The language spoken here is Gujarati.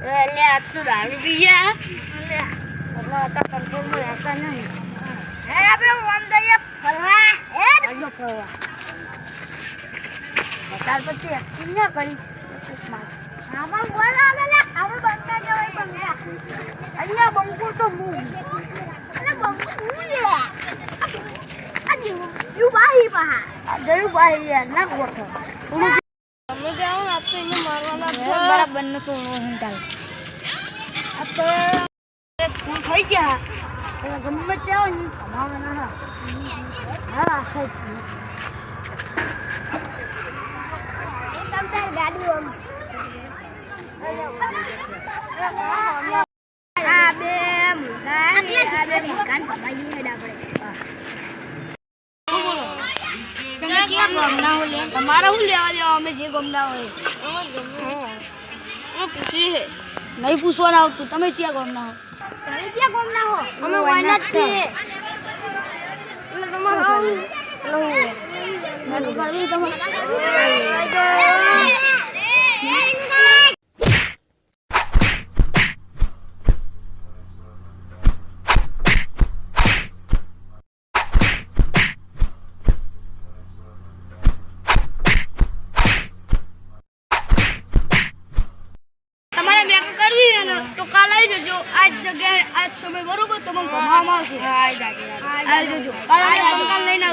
એટલે આ તો દારૂ પી ગયા એટલે અત્યારે કંટ્રોલમાં રહેતા નહીં. હે આપણે ઓમ દઈએ ફરવા હે ફરવા ત્યાર પછી એક્ટિંગ ના કરી આમાં બોલા લે આપણે બંકા જવાય બંકા અહીંયા બંકો તો હું અરે બંકો હું લે આ યુ બાહી બહા આ જયુ બાહી યાર ના કોઠો તમે જાઓ આ તો એને મારવાના બરાબર ન તો હું ચાલ આ તો ફૂલ થઈ ગયા ગમે ત્યાં ને કમાવાના હા સાહેબ ગાડી ઓમ આ બે મકાન કમાઈ હેડા પડે તમે ક્યાં ગમના હો લે તમારા હું લેવા દેવા અમે જે ગમના હોય પૂછી હે નહીં પૂછવાના આવતું તમે ક્યાં ગમના હો તમે ક્યાં ગમના હો અમે વાયના જ છીએ એટલે તમારે આવું મેં તો કરી તમારે તો કાલ આવી જજો આજ જગ્યાએ આજ સમય બરોબર તો મને ભણવામાં આવશે. આવી જજો કાલ લઈને